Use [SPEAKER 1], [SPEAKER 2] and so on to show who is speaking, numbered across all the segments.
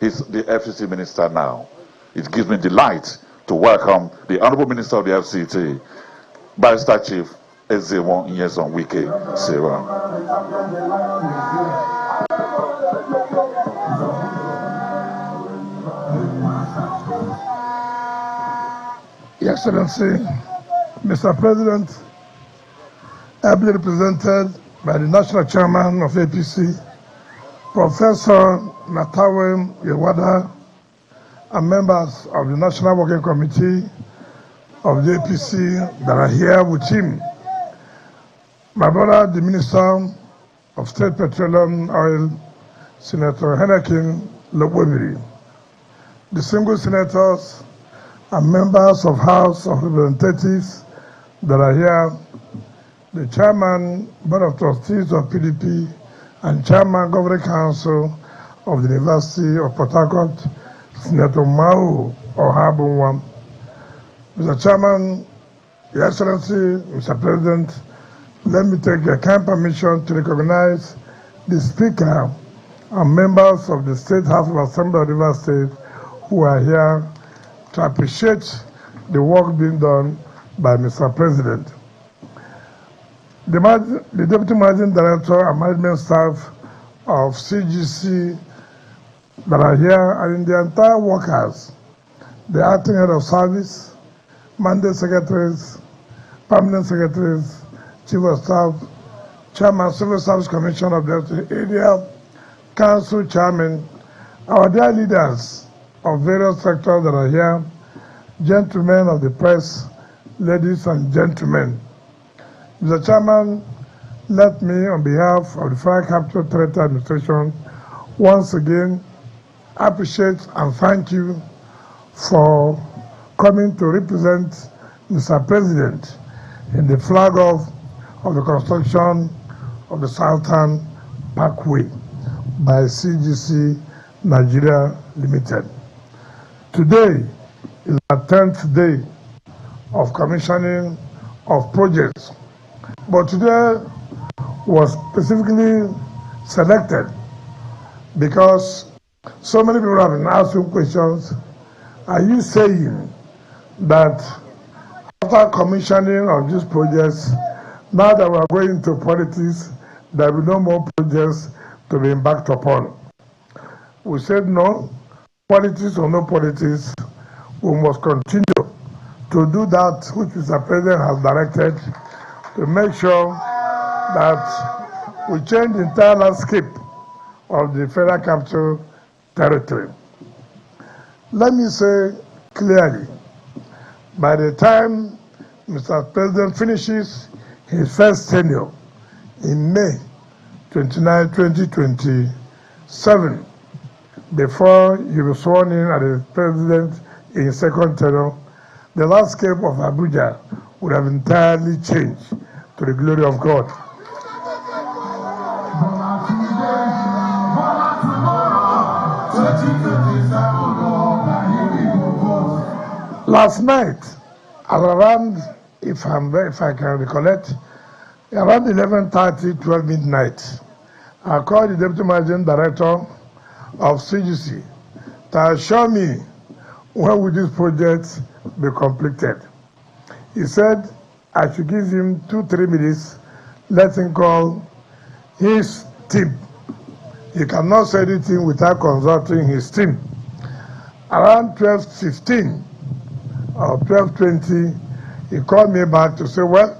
[SPEAKER 1] He's the FCT minister now. It gives me delight to welcome the Honorable Minister of the FCT, Barrister Chief Ezewon Nyesom Wike Sarah.
[SPEAKER 2] Your Excellency, Mr. President, ably represented by the National Chairman of APC, Professor Natawem Yewada, and members of the National Working Committee of the APC that are here with him. My brother, the Minister of State Petroleum Oil, Senator Hennekin Lobwemiri, the single senators and members of House of Representatives that are here, the Chairman, Board of Trustees of PDP, and Chairman, Governing Council of the University of Port Harcourt, Senator Mau Ohabunwam. Mr. Chairman, Your Excellency, Mr. President, let me take your kind permission to recognize the Speaker and members of the State House of Assembly of the River State who are here to appreciate the work being done by Mr. President. The Deputy Managing Director and Management Staff of CGC that are here, and in the entire workers, the Acting Head of Service, Mandate Secretaries, Permanent Secretaries, Chief of Staff, Chairman, Civil Service Commission of the area, Council Chairman, our dear leaders of various sectors that are here, gentlemen of the press, ladies and gentlemen. Mr. Chairman, let me, on behalf of the Fire Capital Territory Administration, once again appreciate and thank you for coming to represent Mr. President in the flag off of the construction of the Southern Parkway by CGC Nigeria Limited. Today is the 10th day of commissioning of projects, but today was specifically selected because so many people have been asking questions. Are you saying that after commissioning of these projects, now that we are going into politics, there will be no more projects to be embarked upon? We said no. Politics or no politics, we must continue to do that which Mr. President has directed to make sure that we change the entire landscape of the Federal Capital Territory. Let me say clearly, by the time Mr. President finishes his first tenure in May 29, 2027, before he was sworn in as the president in his second tenure, the landscape of Abuja would have entirely changed to the glory of God. Last night, around, if I can recollect, around 11:30, 12 midnight, I called the Deputy Managing Director of CGC to assure me when will this project be completed. He said I should give him 2-3 minutes, let him call his team. He cannot say anything without consulting his team. Around 12:15 or 12:20, he called me back to say, well,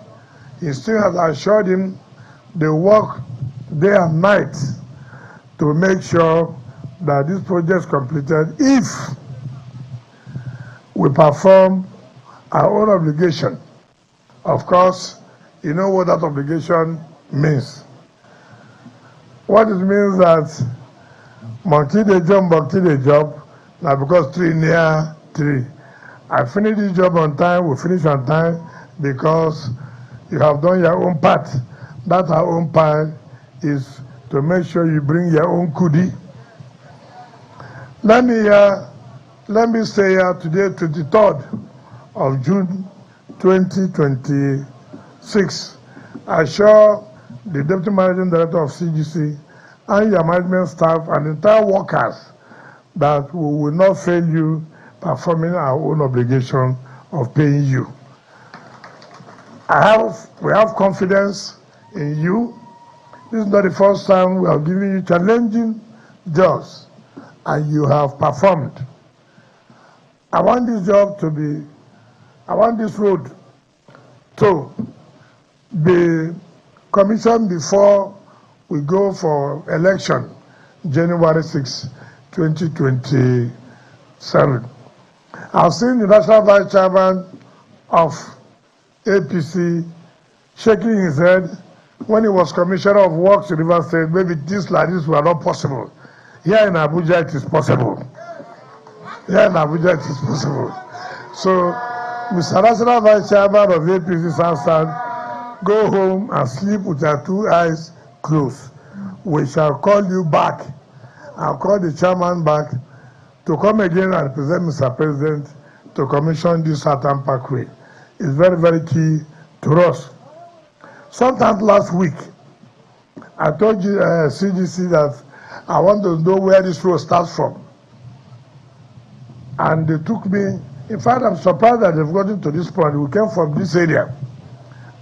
[SPEAKER 2] his team has assured him they work day and night to make sure that this project is completed if we perform our own obligation. Of course, you know what that obligation means. What it means that monkey dey jump, monkey dey jump, now because tree near tree. I finish this job on time, we finish on time because you have done your own part. That our own part is to make sure you bring your own kudi. Let me say here today, 23rd of June 2026, I assure the Deputy Managing Director of CGC and your management staff and entire workers that we will not fail you performing our own obligation of paying you. We have confidence in you. This is not the first time we are giving you challenging jobs, and you have performed. I want this road to be commissioned before we go for election, January 6, 2027. I've seen the National Vice Chairman of APC shaking his head when he was Commissioner of Works in Rivers State. Maybe things like this were not possible. Here in Abuja, it is possible. Here in Abuja, it is possible. So, Mr. National Vice Chairman of APC Southside, go home and sleep with your two eyes closed. We shall call you back. I'll call the chairman back to come again and present Mr. President to commission this Southern Parkway. It's very, very key to us. Sometime last week, I told you, CGC, that I want to know where this road starts from. And they took me. In fact, I'm surprised that they've gotten to this point. We came from this area.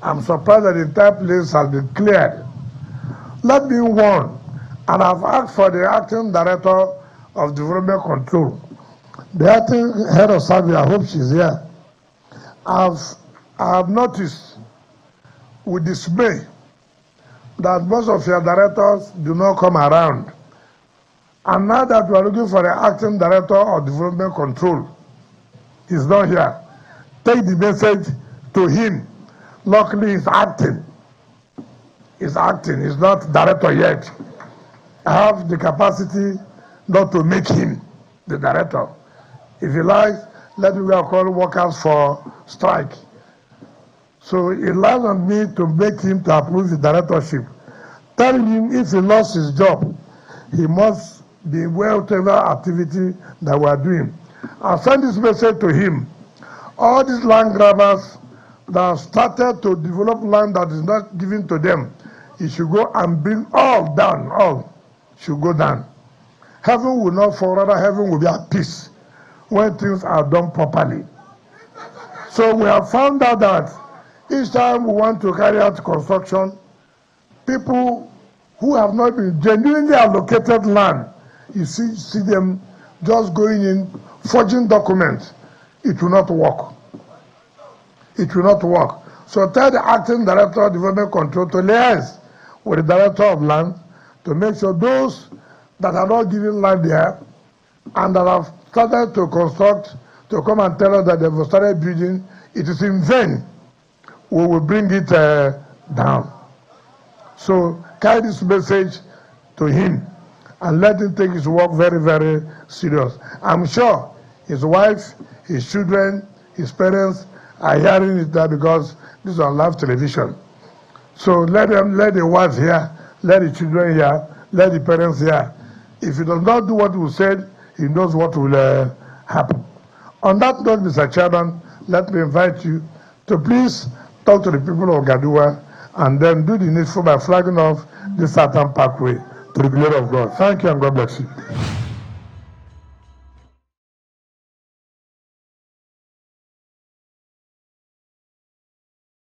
[SPEAKER 2] I'm surprised that the entire place has been cleared. Let me warn, and I've asked for the acting director of development control, the acting head of service. I hope she's here. I have noticed with dismay that most of your directors do not come around. And now that we are looking for the acting director of development control, he's not here. Take the message to him. Luckily, he's acting. He's acting. He's not director yet. I have the capacity not to make him the director. If he likes, let me go call workers for strike. So it lies on me to make him to approve the directorship. Tell him if he lost his job, he must be whatever activity that we are doing. I'll send this message to him. All these land grabbers that have started to develop land that is not given to them, he should go and bring all down, all should go down. Heaven will not fall, rather heaven will be at peace when things are done properly. So we have found out that each time we want to carry out construction, people who have not been genuinely allocated land, you see them just going in, forging documents. It will not work. It will not work. So tell the acting director of development control to liaise with the director of land to make sure those that are not given land there and that have started to construct, to come and tell us that they've started building, it is in vain. We will bring it down. So carry this message to him and let him take his work very, very serious. I'm sure his wife, his children, his parents are hearing it there because this is on live television. So let the wife hear, let the children hear, let the parents hear. If he does not do what we said, he knows what will happen. On that note, Mr. Chairman, let me invite you to please talk to the people of Gadua and then do the needful by flagging off the Southern Parkway to the glory of God. Thank you and God bless you.